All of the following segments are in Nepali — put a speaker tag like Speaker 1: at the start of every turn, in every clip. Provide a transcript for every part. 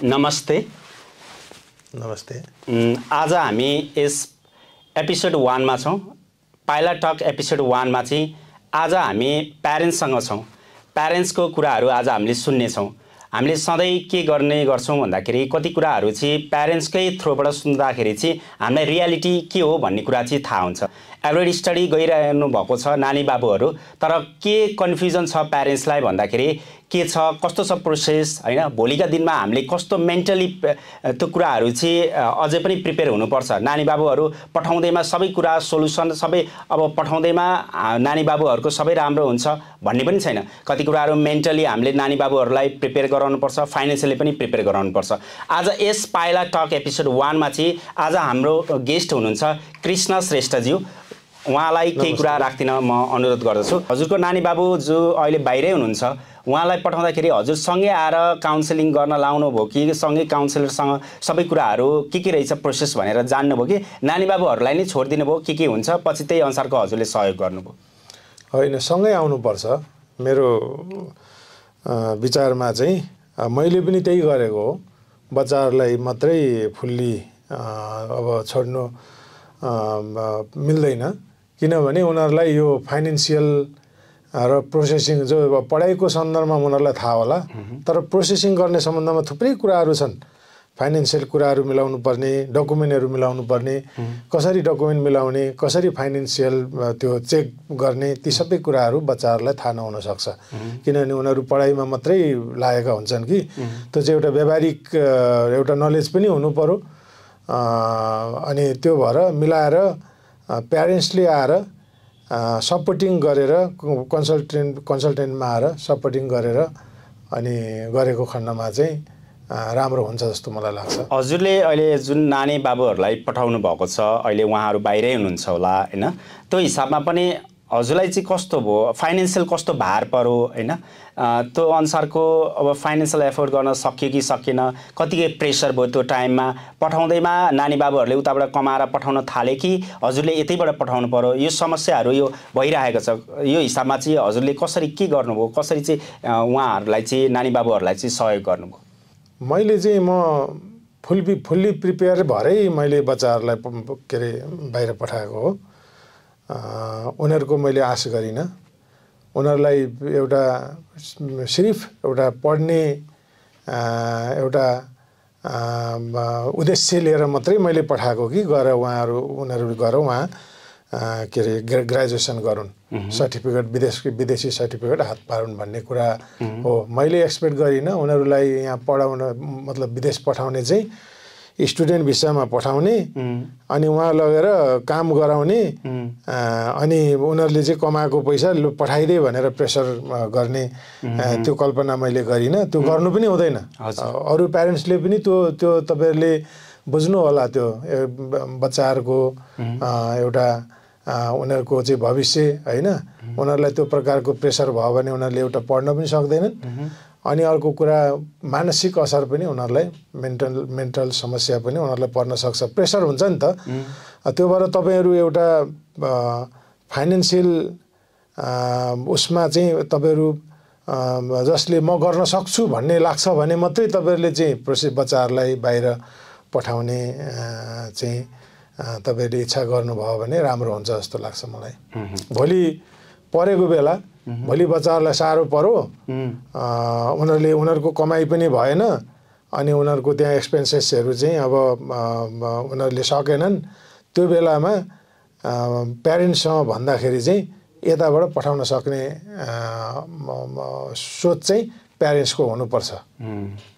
Speaker 1: नमस्ते।
Speaker 2: नमस्ते।
Speaker 1: आज हामी यस एपिसोड 1 मा छौं। पाइलट टक एपिसोड 1 मा चाहिँ आज हामी प्यारेन्ट्ससँग छौं। प्यारेन्ट्सको कुराहरू आज हामीले सुन्ने छौं। हामीले सधैँ के गर्ने गर्छौं भन्दाखेरि कति कुराहरू चाहिँ प्यारेन्ट्सकै थ्रुबाट सुन्दाखेरि चाहिँ हामीलाई रियालिटी के हो भन्ने कुरा चाहिँ थाहा हुन्छ। एभरेड स्टडी गरिरहनु भएको छ नानी बाबुहरू, तर के कन्फ्युजन छ प्यारेन्ट्सलाई भन्दाखेरि के छ, कस्तो छ प्रोसेस हैन, भोलिका दिनमा हामीले कस्तो मेन्टली त्यो कुराहरू चाहिँ अझै पनि प्रिपेयर हुनुपर्छ। नानी बाबुहरू पठाउँदैमा सबै कुरा सोलुसन सबै अब पठाउँदैमा नानी बाबुहरूको सबै राम्रो हुन्छ भन्ने पनि छैन। कति कुराहरू मेन्टली हामीले नानी बाबुहरूलाई प्रिपेयर गराउनुपर्छ, फाइनेन्शियली पनि प्रिपेयर गराउनुपर्छ। आज यस पाइलट टक एपिसोड 1 मा चाहिँ आज हाम्रो गेस्ट हुनुहुन्छ कृष्ण श्रेष्ठज्यू। उहाँलाई केही कुरा राख्दिन म अनुरोध गर्दछु। हजुरको नानी बाबु जो अहिले बाहिरै हुनुहुन्छ, उहाँलाई पठाउँदाखेरि हजुर सँगै आएर काउन्सिलिङ गर्न लाउनु भयो कि सँगै काउन्सिलरसँग सबै कुराहरू के रहेछ प्रोसेस भनेर जान्नुभयो कि नानी बाबुहरूलाई नै छोडिदिनु भयो के हुन्छ, पछि त्यही अनुसारको हजुरले सहयोग गर्नुभयो?
Speaker 2: होइन, सँगै आउनुपर्छ। मेरो विचारमा चाहिँ मैले पनि त्यही गरेको हो। बच्चाहरूलाई मात्रै फुल्ली अब छोड्नु मिल्दैन, किनभने उनीहरूलाई यो फाइनेन्सियल र प्रोसेसिङ जो पढाइको सन्दर्भमा उनीहरूलाई थाहा होला, तर प्रोसेसिङ गर्ने सम्बन्धमा थुप्रै कुराहरू छन्। फाइनेन्सियल कुराहरू मिलाउनु पर्ने, डकुमेन्टहरू मिलाउनु पर्ने, कसरी डकुमेन्ट मिलाउने, कसरी फाइनेन्सियल त्यो चेक गर्ने, ती सबै कुराहरू बच्चाहरूलाई थाहा नहुन सक्छ। किनभने उनीहरू पढाइमा मात्रै लागेका हुन्छन् कि त्यो चाहिँ एउटा व्यावहारिक एउटा नलेज पनि हुनु पर्यो। अनि त्यो भएर मिलाएर प्यारेन्ट्सले आएर सपोर्टिङ गरेर कन्सल्टेन्टमा आएर सपोर्टिङ गरेर अनि गरेको खण्डमा चाहिँ राम्रो हुन्छ जस्तो मलाई लाग्छ।
Speaker 1: हजुरले अहिले जुन नानी बाबुहरूलाई पठाउनु भएको छ, अहिले उहाँहरू बाहिरै हुनुहुन्छ होला हैन, त्यो हिसाबमा पनि हजुरलाई चाहिँ कस्तो भयो, फाइनेन्शियल कस्तो भार पर्यो हैन, त्यो अनुसारको अब फाइनेन्शियल एफोर्ड गर्न सक्यो कि सकेन, कतिकै प्रेसर भयो त्यो टाइममा पठाउँदैमा? नानी बाबुहरूले उताबाट कमाएर पठाउन थाले कि हजुरले यतैबाट पठाउनु पर्यो? यो समस्याहरू यो भइरहेको छ, यो हिसाबमा चाहिँ हजुरले कसरी के गर्नुभयो, कसरी चाहिँ उहाँहरूलाई चाहिँ नानी बाबुहरूलाई चाहिँ सहयोग गर्नुभयो?
Speaker 2: मैले चाहिँ म फुल्ली प्रिपेयर भएरै मैले बच्चाहरूलाई के अरे बाहिर पठाएको हो। उनीहरूको मैले आश गरिनँ। उनीहरूलाई एउटा सिर्फ एउटा पढ्ने एउटा उद्देश्य लिएर मात्रै मैले पठाएको कि गएर उनीहरू गएर वहाँ के अरे ग्रेजुएसन गरून्, सर्टिफिकेट विदेशी सर्टिफिकेट हात पारुन् भन्ने कुरा हो। मैले एक्सपेक्ट गरिनँ उनीहरूलाई यहाँ पढाउन, मतलब विदेश पठाउने चाहिँ स्टुडेन्ट भिसामा पठाउने अनि वहाँ लगेर काम गराउने अनि उनीहरूले चाहिँ कमाएको पैसा पठाइदे भनेर प्रेसर गर्ने त्यो कल्पना मैले गरिनँ। त्यो गर्नु पनि हुँदैन। अरू प्यारेन्ट्सले पनि त्यो तपाईँहरूले बुझ्नु होला। त्यो बच्चाहरूको एउटा उनीहरूको चाहिँ भविष्य हैन, उनीहरूलाई त्यो प्रकारको प्रेसर भयो भने उनीहरूले एउटा पढ्न पनि सक्दैनन्। अनि अर्को कुरा मानसिक असर पनि उनीहरूलाई मेन्टल समस्या पनि उनीहरूलाई पर्न सक्छ, प्रेसर हुन्छ नि त। त्यो भएर तपाईँहरू एउटा फाइनेन्सियल उसमा चाहिँ तपाईँहरू जसले म गर्न सक्छु भन्ने लाग्छ भने मात्रै तपाईँहरूले चाहिँ बच्चाहरूलाई बाहिर पठाउने चाहिँ तपाईँहरूले इच्छा गर्नुभयो भने राम्रो हुन्छ जस्तो लाग्छ मलाई। भोलि परेको बेला भोलि बच्चाहरूलाई साह्रो पर्यो, उनीहरूको कमाइ पनि भएन अनि उनीहरूको त्यहाँ एक्सपेन्सेसहरू चाहिँ अब उनीहरूले सकेनन्, त्यो बेलामा प्यारेन्ट्ससँग भन्दाखेरि चाहिँ यताबाट पठाउन सक्ने सोच चाहिँ प्यारेन्ट्सको हुनुपर्छ।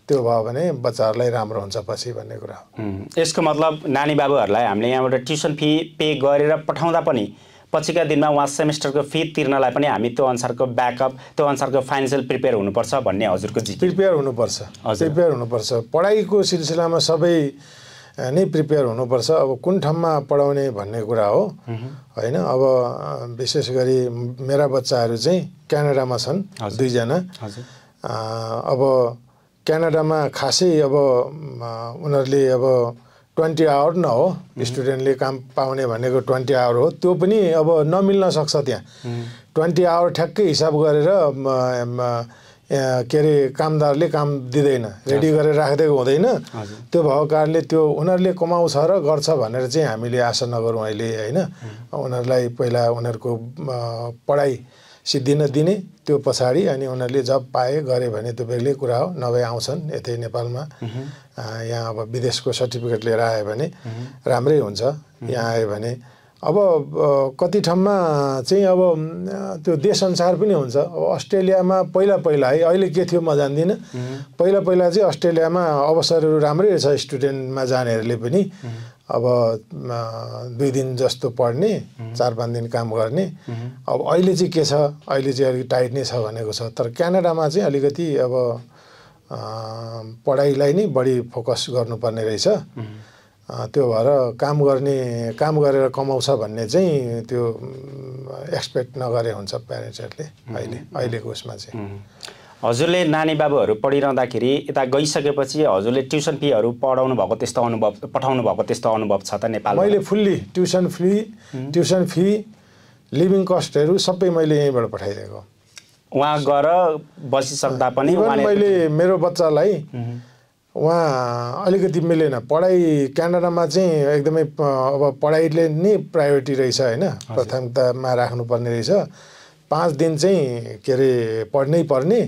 Speaker 2: त्यो भयो भने बच्चाहरूलाई राम्रो हुन्छ पछि भन्ने कुरा हो।
Speaker 1: यसको मतलब नानी बाबुहरूलाई हामीले यहाँबाट ट्युसन फी पे गरेर पठाउँदा पनि पछिका दिनमा उहाँ सेमेस्टरको फी तिर्नलाई पनि हामी त्यो अनुसारको ब्याकअप, त्यो अनुसारको फाइनेन्सियल प्रिपेयर हुनुपर्छ भन्ने हजुरको
Speaker 2: प्रिपेयर हुनुपर्छ। पढाइको सिलसिलामा सबै नै प्रिपेयर हुनुपर्छ। अब कुन ठाउँमा पढाउने भन्ने कुरा हो हैन। अब विशेष गरी मेरा बच्चाहरू चाहिँ क्यानाडामा छन्, दुईजना। अब क्यानाडामा खासै अब उनीहरूले अब 20 आवर न हो, स्टुडेन्टले काम पाउने भनेको 20 आवर हो, त्यो पनि अब नमिल्न सक्छ। त्यहाँ 20 आवर ठ्याक्कै हिसाब गरेर के अरे कामदारले काम दिँदैन, रेडी गरेर राखिदिएको हुँदैन। त्यो भएको कारणले त्यो उनीहरूले कमाउँछ र गर्छ भनेर चाहिँ हामीले आशा नगरौँ अहिले होइन। उनीहरूलाई पहिला उनीहरूको पढाइ सिद्धिन दिने, त्यो पछाडि अनि उनीहरूले जब पाए गरे भने त्यो बेग्लै कुरा हो। नभए आउँछन् यतै नेपालमा, यहाँ अब विदेशको सर्टिफिकेट लिएर आयो भने राम्रै हुन्छ। यहाँ आयो भने अब कति ठाउँमा चाहिँ अब त्यो देशअनुसार पनि हुन्छ। अब अस्ट्रेलियामा पहिला है, अहिले के थियो म जान्दिनँ। पहिला चाहिँ अस्ट्रेलियामा अवसरहरू राम्रै रहेछ स्टुडेन्टमा जानेहरूले पनि। अब 2 दिन जस्तो पढ्ने, 4-5 दिन काम गर्ने। अब अहिले चाहिँ के छ, अहिले चाहिँ अलिक टाइट नै छ भनेको छ। तर क्यानाडामा चाहिँ अलिकति अब पढाइलाई नै बढी फोकस गर्नुपर्ने रहेछ। त्यो भएर काम गरेर कमाउँछ भन्ने चाहिँ त्यो एक्सपेक्ट नगरे हुन्छ प्यारेन्ट्सहरूले अहिलेको उसमा चाहिँ।
Speaker 1: हजुरले नानी बाबुहरू पढिरहँदाखेरि यता गइसकेपछि हजुरले ट्युसन फीहरू पठाउनु भएको त्यस्तो अनुभव छ त नेपालमा?
Speaker 2: मैले फुल्ली ट्युसन फी लिभिङ कस्टहरू सबै मैले यहीँबाट पठाइदिएको।
Speaker 1: उहाँ गएर बसिसक्दा पनि
Speaker 2: मैले मेरो बच्चालाई उहाँ अलिकति मिलेन। पढाइ क्यानाडामा चाहिँ एकदमै अब पढाइले नै प्रायोरिटी रहेछ होइन, प्राथमिकतामा राख्नुपर्ने रहेछ। 5 दिन चाहिँ के अरे पढ्नै पर्ने।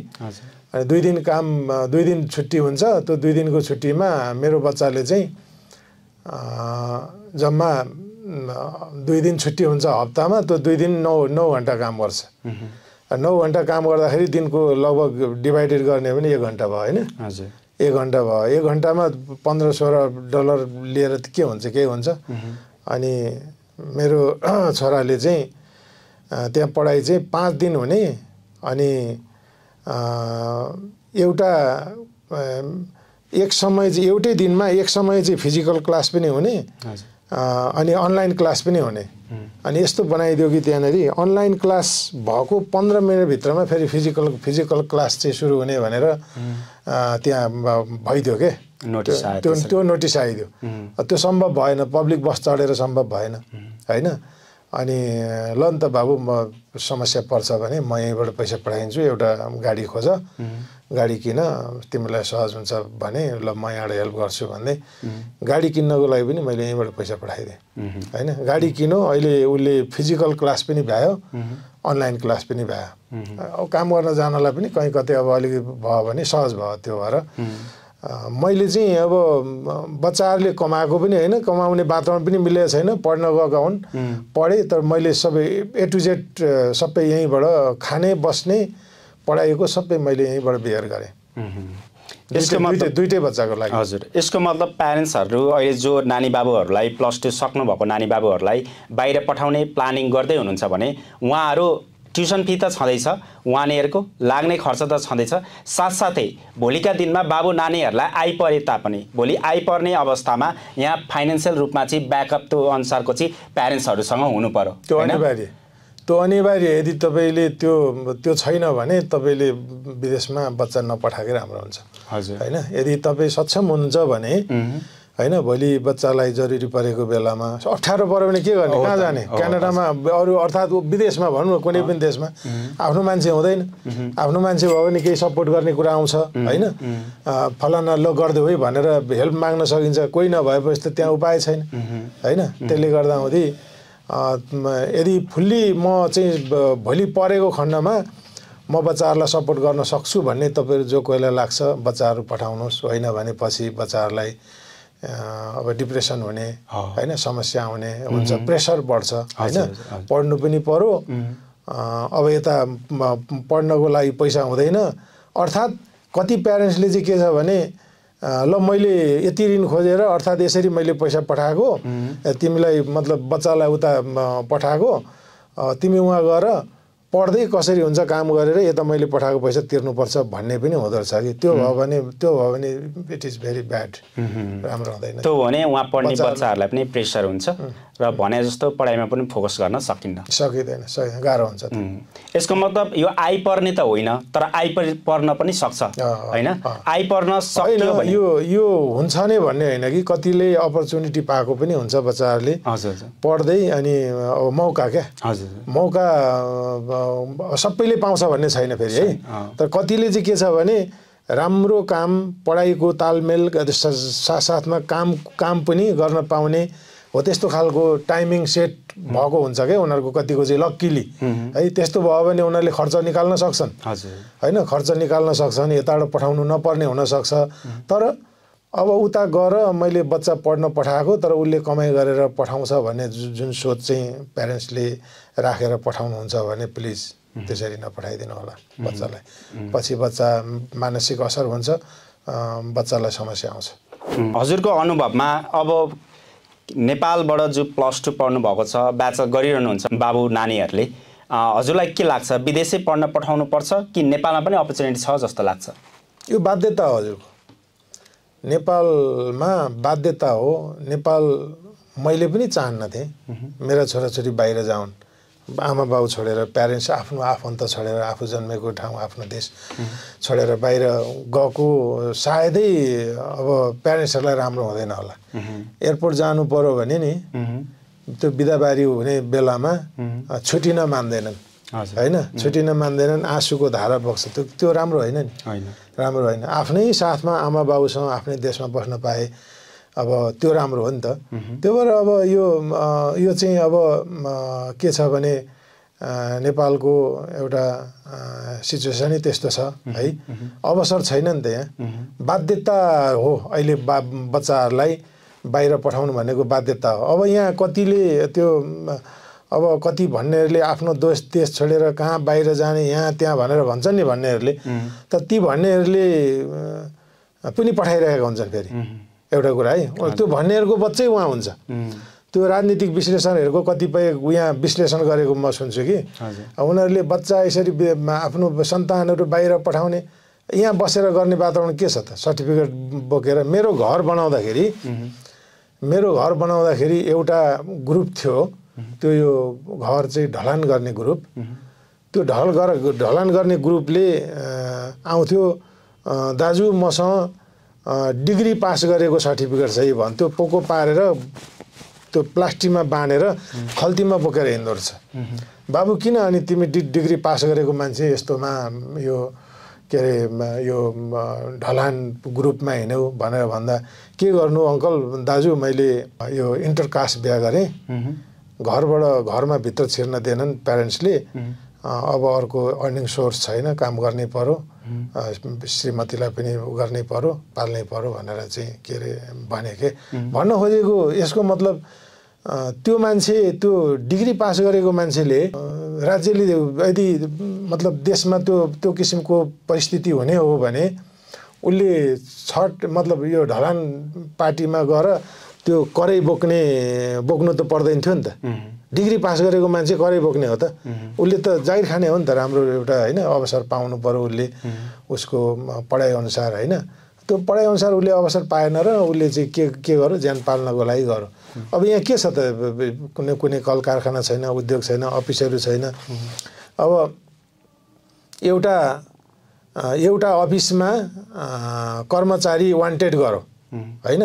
Speaker 2: अनि 2 दिन काम, 2 दिन छुट्टी हुन्छ। त्यो 2 दिनको छुट्टीमा मेरो बच्चाले चाहिँ जम्मा 2 दिन छुट्टी हुन्छ हप्तामा। त्यो 2 दिन 9 घन्टा काम गर्छ। 9 घन्टा काम गर्दाखेरि दिनको लगभग डिभाइडेड गर्ने पनि 1 घन्टा भयो होइन। 1 घन्टा भयो। 1 घन्टामा $15-16 लिएर के हुन्छ, केही हुन्छ। अनि मेरो छोराले चाहिँ त्यहाँ पढाइ चाहिँ 5 दिन हुने। अनि एक समय चाहिँ एउटै दिनमा एक समय चाहिँ फिजिकल क्लास पनि हुने, अनि अनलाइन क्लास पनि हुने। अनि यस्तो बनाइदियो कि त्यहाँनिर अनलाइन क्लास भएको 15 मिनटभित्रमा फेरि फिजिकल क्लास चाहिँ सुरु हुने भनेर त्यहाँ भइदियो के। त्यो नोटिस आइदियो। त्यो सम्भव भएन, पब्लिक बस चढेर सम्भव भएन होइन। अनि ल नि त बाबु, म समस्या पर्छ भने म यहीँबाट पैसा पठाइदिन्छु, एउटा गाडी खोज, गाडी किन, तिमीलाई सहज हुन्छ भने ल म यहाँबाट हेल्प गर्छु भन्दै गाडी किन्नको लागि पनि मैले यहीँबाट पैसा पठाइदिएँ होइन। गाडी किनो, अहिले उसले फिजिकल क्लास पनि भ्यायो, अनलाइन क्लास पनि भ्यायो। अब काम गर्न जानलाई पनि कहीँ कतै अब अलिकति भयो भने सहज भयो। त्यो भएर मैले चाहिँ अब बच्चाहरूले कमाएको पनि होइन, कमाउने वातावरण पनि मिलेको छैन, पढ्न गएका हुन्, पढेँ। तर मैले सबै A to Z सबै यहीँबाट, खाने बस्ने पढाइको सबै मैले यहीँबाट बिहेर गरेँ। दुईटै बच्चाको लागि।
Speaker 1: हजुर, यसको मतलब प्यारेन्ट्सहरू अहिले जो नानी बाबुहरूलाई +2 सक्नुभएको नानी बाबुहरूलाई बाहिर पठाउने प्लानिङ गर्दै हुनुहुन्छ भने उहाँहरू ट्युसन फी त छँदैछ, उहाँनीहरूको लाग्ने खर्च त छँदैछ, साथसाथै भोलिका दिनमा बाबु नानीहरूलाई आइपरे तापनि भोलि आइपर्ने अवस्थामा यहाँ फाइनेन्सियल रूपमा चाहिँ ब्याकअप त्यो अनुसारको चाहिँ प्यारेन्ट्सहरूसँग हुनु पर्यो।
Speaker 2: त्यो अनिवार्य। यदि तपाईँले त्यो छैन भने तपाईँले विदेशमा बच्चा नपठाएकै राम्रो हुन्छ होइन। यदि तपाईँ सक्षम हुनुहुन्छ भने होइन, भोलि बच्चालाई जरुरी परेको बेलामा 18 पऱ्यो भने के गर्ने, कहाँ जाने? क्यानाडामा अरू अर्थात् विदेशमा भनौँ न, कुनै पनि देशमा आफ्नो मान्छे हुँदैन। आफ्नो मान्छे भयो भने केही सपोर्ट गर्ने कुरा आउँछ होइन। फलाना ल गरिदेऊ है भनेर हेल्प माग्न सकिन्छ। कोही नभएपछि त त्यहाँ उपाय छैन होइन। त्यसले गर्दा हुँदै यदि फुल्ली म चाहिँ भोलि परेको खण्डमा म बच्चाहरूलाई सपोर्ट गर्न सक्छु भन्ने तपाईँहरू जो कोहीलाई लाग्छ, बच्चाहरू पठाउनुहोस्। होइन भने पछि बच्चाहरूलाई अब डिप्रेसन हुने होइन, समस्या आउने हुन्छ, प्रेसर बढ्छ होइन। पढ्नु पनि पर्यो, अब यता पढ्नको लागि पैसा हुँदैन। अर्थात् कति प्यारेन्ट्सले चाहिँ के छ भने ल मैले यति ऋण खोजेर अर्थात् यसरी मैले पैसा पठाएको, तिमीलाई मतलब बच्चालाई उता पठाएको, तिमी उहाँ गएर पढ्दै कसरी हुन्छ काम गरेर यता मैले पठाएको पैसा तिर्नुपर्छ भन्ने पनि हुँदो रहेछ कि। त्यो भयो भने इट इज भेरी ब्याड, राम्रो हुँदैन।
Speaker 1: त्यो भने उहाँ पढ्ने बच्चाहरूलाई पनि प्रेसर हुन्छ र भने जस्तो पढाइमा पनि फोकस गर्न सकिन्न
Speaker 2: सकिँदैन गाह्रो हुन्छ
Speaker 1: यसको मतलब यो आइपर्ने त होइन तर आइपर्न पनि सक्छ हैन आइपर्न सक्यो भने
Speaker 2: यो हुन्छ नै भन्ने होइन कि कतिले अपर्च्युनिटी पाएको पनि हुन्छ बच्चाहरूले पढ्दै अनि मौका क्या मौका सबैले पाउँछ भन्ने छैन फेरि है तर कतिले चाहिँ के छ भने राम्रो काम पढाइको तालमेल साथसाथमा काम पनि गर्न पाउने हो त्यस्तो खालको टाइमिङ सेट भएको हुन्छ क्या उनीहरूको कतिको चाहिँ लक्कीली है त्यस्तो भयो भने उनीहरूले खर्च निकाल्न सक्छन् हैन खर्च निकाल्न सक्छन् यताबाट पठाउनु नपर्ने हुनसक्छ तर अब उता गएर मैले बच्चा पढ्न पठाएको तर उसले कमाइ गरेर पठाउँछ भन्ने जुन सोच चाहिँ प्यारेन्ट्सले राखेर पठाउनुहुन्छ भने प्लिज त्यसरी नपठाइदिनु होला बच्चालाई पछि बच्चा मानसिक असर हुन्छ बच्चालाई समस्या आउँछ
Speaker 1: हजुरको अनुभवमा अब नेपालबाट जो +2 पढ्नु भएको छ ब्याचलर गरिरहनुहुन्छ बाबु नानीहरूले हजुरलाई के लाग्छ विदेशै पढ्न पठाउनु पर्छ कि नेपालमा पनि अपर्च्युनिटी छ जस्तो लाग्छ
Speaker 2: यो बाध्यता हो हजुरको नेपालमा बाध्यता हो नेपाल मैले पनि चाहन्न थिएँ मेरा छोराछोरी बाहिर जाउन् आमा बाउ छोडेर प्यारेन्ट्स आफ्नो आफन्त छोडेर आफू जन्मेको ठाउँ आफ्नो देश छोडेर बाहिर गएको सायदै अब प्यारेन्ट्सहरूलाई राम्रो हुँदैन होला एयरपोर्ट जानु पर्यो भने नि त्यो बिदाबारी हुने बेलामा छुटिन मान्दैनन् हैन छुटिन मान्दैनन् आँसुको धारा बग्छ त्यो राम्रो होइन नि राम्रो होइन आफ्नै साथमा आमा बाउसँग आफ्नै देशमा बस्न पाए अब त्यो राम्रो हो नि त त्यो भएर अब यो चाहिँ अब के छ भने नेपालको एउटा सिचुएसनै त्यस्तो छ है अवसर छैन नि त यहाँ बाध्यता हो अहिले बच्चाहरूलाई बाहिर पठाउनु भनेको बाध्यता हो अब यहाँ कतिले त्यो अब कति भन्नेहरूले आफ्नो देश छोडेर कहाँ बाहिर जाने यहाँ त्यहाँ भनेर भन्छन् नि भन्नेहरूले त ती भन्नेहरूले पनि पठाइरहेका हुन्छन् फेरि एउटा कुरा है त्यो भन्नेहरूको बच्चै उहाँ हुन्छ त्यो राजनीतिक विश्लेषणहरूको कतिपय यहाँ विश्लेषण गरेको म सुन्छु कि उनीहरूले बच्चा यसरी आफ्नो सन्तानहरू बाहिर पठाउने यहाँ बसेर गर्ने वातावरण के छ त सर्टिफिकेट बोकेर मेरो घर बनाउँदाखेरि एउटा ग्रुप थियो त्यो यो घर चाहिँ ढलान गर्ने ग्रुप त्यो ढलान गर्ने ग्रुपले आउँथ्यो दाजु मसँग डिग्री पास गरेको सर्टिफिकेट छ भन्थ्यो पोको पारेर त्यो प्लास्टिकमा बाँधेर खल्तीमा बोकेर हिँड्दो रहेछ बाबु किन अनि तिमी डिग्री पास गरेको मान्छे यस्तोमा यो के अरे यो ढलान ग्रुपमा हिँड्यौ भनेर भन्दा के गर्नु अङ्कल दाजु मैले यो इन्टरकास्ट बिहा गरेँ घरमा भित्र छिर्न दिएनन् प्यारेन्ट्सले अब अर्को अर्निङ सोर्स छैन काम गर्नै पर्यो श्रीमतीलाई पनि गर्नै पर्यो पाल्नै पर्यो भनेर चाहिँ के अरे भने के भन्न खोजेको यसको मतलब त्यो मान्छे त्यो डिग्री पास गरेको मान्छेले राज्यले यदि मतलब देशमा त्यो किसिमको परिस्थिति हुने हो भने उसले मतलब यो ढलान पार्टीमा गएर त्यो करै बोक्नु त पर्दैन थियो नि त डिग्री पास गरेको मान्छे करै बोक्ने हो त उसले त जागिर खाने हो नि त राम्रो एउटा हैन अवसर पाउनु पर्यो उसले उसको पढाइ अनुसार हैन त्यो पढाइ अनुसार उसले अवसर पाएन र उसले चाहिँ के गर्यो ज्यान पाल्नको लागि गर्यो अब यहाँ के छ त कुनै कल कारखाना छैन उद्योग छैन अफिसहरू छैन अब एउटा अफिसमा कर्मचारी वान्टेड गरो हैन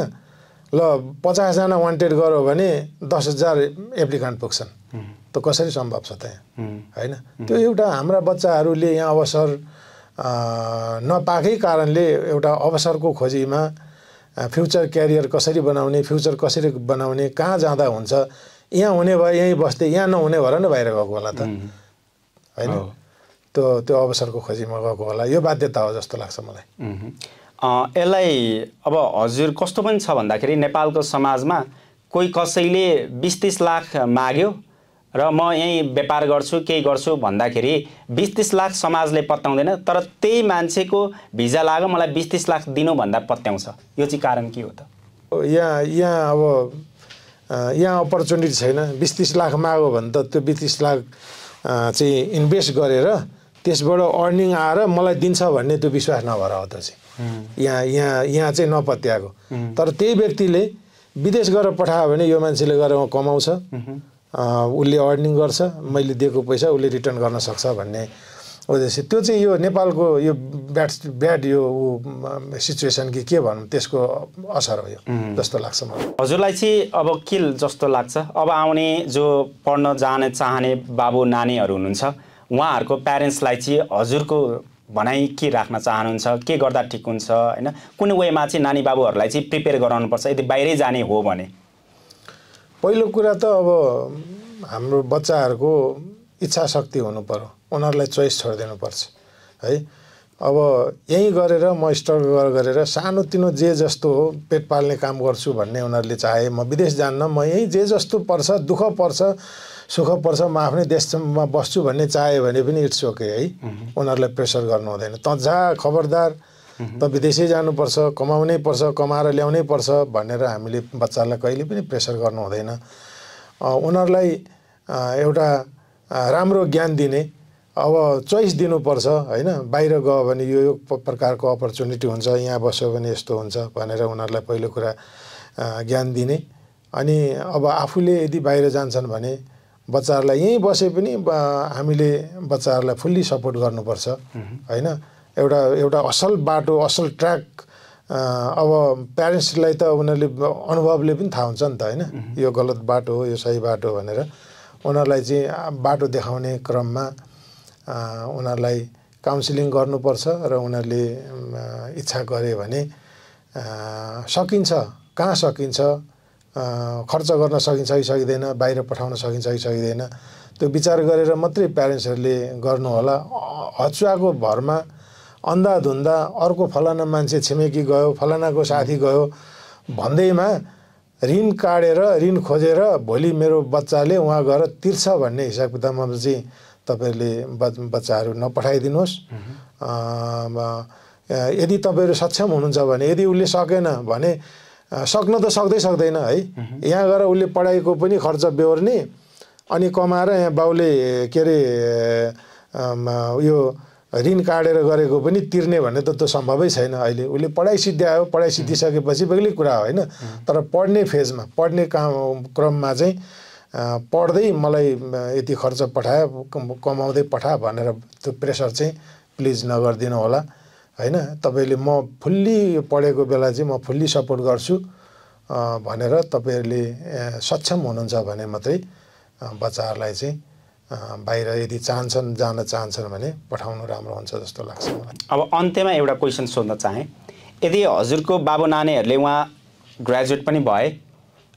Speaker 2: ल 50 जना वान्टेड गरो भने 10,000 एप्लिकेन्ट पुग्छन् त कसरी सम्भव छ त यहाँ हैन त्यो एउटा हाम्रा बच्चाहरूले यहाँ अवसर नपाएकै कारणले एउटा अवसरको खोजीमा फ्युचर क्यारियर कसरी बनाउने कहाँ जाँदा हुन्छ यहाँ हुने भए यहीँ बस्दै यहाँ नहुने भएर नै बाहिर गएको होला त हैन त्यो अवसरको खोजीमा गएको होला यो बाध्यता हो जस्तो लाग्छ मलाई
Speaker 1: यसलाई अब हजुर कस्तो पनि छ भन्दाखेरि नेपालको समाजमा कोही कसैले 20-30 लाख माग्यो र म यही व्यापार गर्छु केही गर्छु भन्दाखेरि 20-30 लाख समाजले पत्याउँदैन तर त्यही मान्छेको भिजा लाग्यो मलाई 20-30 लाख दिनु भन्दा पत्याउँछ यो चाहिँ कारण के हो त
Speaker 2: यहाँ अब यहाँ अपर्च्युनिटी छैन 20-30 लाख माग्यो भने त त्यो 20-30 लाख चाहिँ इन्भेस्ट गरेर त्यसबाट अर्निङ आएर मलाई दिन्छ भन्ने त्यो विश्वास नभएर हो त चाहिँ यहाँ चाहिँ नपत्याएको तर त्यही व्यक्तिले विदेश गएर पठायो भने यो मान्छेले गएर कमाउँछ, उसले अर्निङ गर्छ, मैले दिएको पैसा उसले रिटर्न गर्न सक्छ भन्ने उद्देश्य। त्यो चाहिँ यो नेपालको यो ब्याड यो सिचुएसन कि के भनौँ त्यसको असर हो यो जस्तो लाग्छ मलाई।
Speaker 1: हजुरलाई चाहिँ अब के जस्तो लाग्छ, अब आउने जो पढ्न जान चाहने बाबु नानीहरू हुनुहुन्छ उहाँहरूको प्यारेन्ट्सलाई चाहिँ हजुरको भनाइ के राख्न चाहनुहुन्छ, के गर्दा ठिक हुन्छ होइन, कुन वेमा चाहिँ नानी बाबुहरूलाई चाहिँ प्रिपेयर गराउनुपर्छ यदि बाहिरै जाने हो भने?
Speaker 2: पहिलो कुरा त अब हाम्रो बच्चाहरूको इच्छा शक्ति हुनु पर्यो, उनीहरूलाई चोइस छोडिदिनुपर्छ है। अब यहीँ गरेर म स्ट्रगल गरेर सानोतिनो जे जस्तो हो पेट पाल्ने काम गर्छु भन्ने उनीहरूले चाहे, म विदेश जान्न, म यहीँ जे जस्तो पर्छ दुःख पर्छ सुख पर्छ म आफ्नै देशमा बस्छु भन्ने चाह्यो भने पनि इट्स ओके है। उनीहरूलाई प्रेसर गर्नु हुँदैन, त जा खबरदार त विदेशै जानुपर्छ, कमाउनै पर्छ, कमाएर ल्याउनै पर्छ भनेर हामीले बच्चालाई कहिले पनि प्रेसर गर्नु हुँदैन। उनीहरूलाई एउटा राम्रो ज्ञान दिने, अब चोइस दिनुपर्छ होइन। बाहिर गयो भने यो प्रकारको अपर्च्युनिटी हुन्छ, यहाँ बस्यो भने यस्तो हुन्छ भनेर उनीहरूलाई पहिलो कुरा ज्ञान दिने। अनि अब आफूले यदि बाहिर जान्छन् भने बच्चाहरूलाई यहीँ बसे पनि हामीले बच्चाहरूलाई फुल्ली सपोर्ट गर्नुपर्छ होइन। एउटा असल बाटो असल ट्र्याक अब प्यारेन्ट्सलाई त उनीहरूले अनुभवले पनि थाहा हुन्छ नि त होइन, यो गलत बाटो हो यो सही बाटो भनेर उनीहरूलाई चाहिँ बाटो देखाउने क्रममा उनीहरूलाई काउन्सिलिङ गर्नुपर्छ र उनीहरूले इच्छा गरे भने सकिन्छ, कहाँ सकिन्छ, खर्च गर्न सकिन्छ कि सकिँदैन, बाहिर पठाउन सकिन्छ कि सकिँदैन, त्यो विचार गरेर मात्रै प्यारेन्ट्सहरूले गर्नु होला। हचुवाको भरमा अन्धाधुन्दा अर्को फलाना मान्छे छिमेकी गयो, फलानाको साथी गयो भन्दैमा ऋण काटेर ऋण खोजेर भोलि मेरो बच्चाले वहाँ गएर तिर्छ भन्ने हिसाब किताबमा चाहिँ तपाईँहरूले बच्चाहरू नपठाइदिनुहोस्। यदि तपाईँहरू सक्षम हुनुहुन्छ भने, यदि उसले सकेन भने सक्न त सक्दैन है, यहाँ गएर उसले पढाइको पनि खर्च बेहोर्ने अनि कमाएर यहाँ बाउले के अरे यो ऋण काटेर गरेको पनि तिर्ने भन्ने त त्यो सम्भवै छैन। अहिले उसले पढाइ सिद्ध्यायो, पढाइ सिद्धिसकेपछि बेग्लै कुरा होइन, तर पढ्ने फेजमा पढ्ने क्रममा चाहिँ पढ्दै मलाई यति खर्च पठायो कमाउँदै पठा भनेर त्यो प्रेसर चाहिँ प्लिज नगरिदिनु होला होइन। तपाईँले म फुल्ली पढेको बेला चाहिँ म फुल्ली सपोर्ट गर्छु भनेर तपाईँहरूले सक्षम हुनुहुन्छ भने मात्रै बच्चाहरूलाई चाहिँ बाहिर यदि चाहन्छन् जान चाहन्छन् भने पठाउनु राम्रो हुन्छ जस्तो लाग्छ मलाई।
Speaker 1: अब अन्त्यमा एउटा क्वेसन सोध्न चाहेँ, यदि हजुरको बाबु नानीहरूले उहाँ ग्रेजुएट पनि भए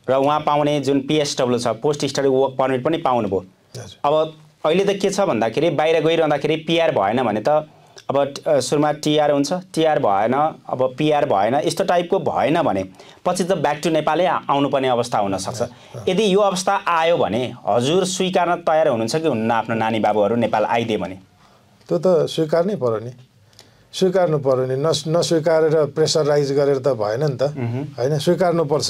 Speaker 1: र उहाँ पाउने जुन PSW छ पोस्ट स्टडी वर्क पर्मिट पनि पाउनुभयो, अब अहिले त के छ भन्दाखेरि बाहिर गइरहँदाखेरि PR भएन भने त अब सुरुमा TR हुन्छ, TR भएन अब PR भएन, यस्तो टाइपको भएन भने पछि त ब्याक टु नेपालै आउनुपर्ने अवस्था हुनसक्छ। यदि यो अवस्था आयो भने हजुर स्वीकार्न तयार हुनुहुन्छ कि हुन्न आफ्नो नानी बाबुहरू नेपाल आइदिए भने?
Speaker 2: त्यो त स्वीकार्नै पर्यो नि, स्वीकार्नु पर्यो नि, नस्वीकारेर प्रेसराइज गरेर त भएन नि त होइन। स्वीकार्नुपर्छ,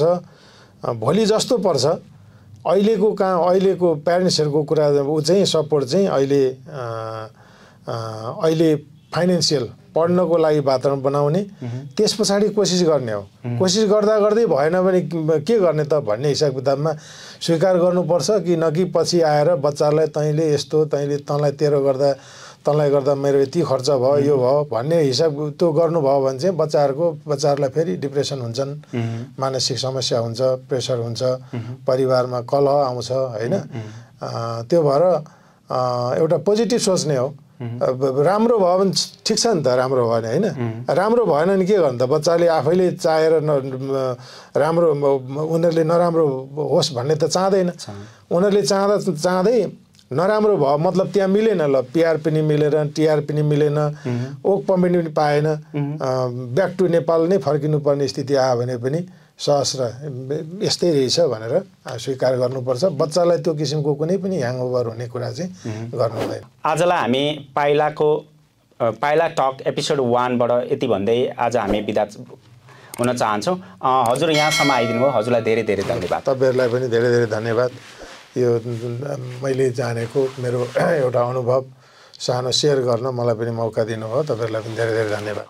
Speaker 2: भोलि जस्तो पर्छ। अहिलेको प्यारेन्ट्सहरूको कुरा ऊ चाहिँ सपोर्ट चाहिँ अहिले फाइनेन्सियल पढ्नको लागि वातावरण बनाउने, त्यस पछाडि कोसिस गर्ने हो। कोसिस गर्दा गर्दै भएन भने के गर्ने त भन्ने हिसाब किताबमा स्वीकार गर्नुपर्छ कि न कि पछि आएर बच्चालाई तैँले यस्तो तँलाई तँलाई गर्दा मेरो यति खर्च भयो यो भयो भन्ने हिसाब त्यो गर्नुभयो भने चाहिँ बच्चाहरूलाई फेरि डिप्रेसन हुन्छन्, मानसिक समस्या हुन्छ, प्रेसर हुन्छ, परिवारमा कलह आउँछ होइन। त्यो भएर एउटा पोजिटिभ सोच्ने हो। राम्रो भयो भने ठिक छ नि त, राम्रो भयो भने होइन, राम्रो भएन भने के गर्नु त, बच्चाले आफैले चाहेर राम्रो उनीहरूले नराम्रो होस् भन्ने त चाहँदैन। उनीहरूले चाहँदै नराम्रो भयो मतलब त्यहाँ मिलेन, ल PR पनि मिलेन, TR पनि मिलेन, वर्क पर्मिट पनि पाएन, ब्याक टु नेपाल नै फर्किनुपर्ने स्थिति आयो भने पनि सहस्र यस्तै रहेछ भनेर स्वीकार गर्नुपर्छ। बच्चालाई त्यो किसिमको कुनै पनि ह्याङओभर हुने कुरा चाहिँ गर्नु हुँदैन।
Speaker 1: आजलाई हामी पाइला टक एपिसोड 1 बाट यति भन्दै आज हामी बिदा हुन चाहन्छौँ। हजुर यहाँसम्म आइदिनु भयो, हजुरलाई धेरै धेरै धन्यवाद।
Speaker 2: तपाईँहरूलाई पनि धेरै धेरै धन्यवाद। यो मैले जानेको मेरो एउटा अनुभव सानो सेयर गर्न मलाई पनि मौका दिनुभयो, तपाईँहरूलाई पनि धेरै धेरै धन्यवाद।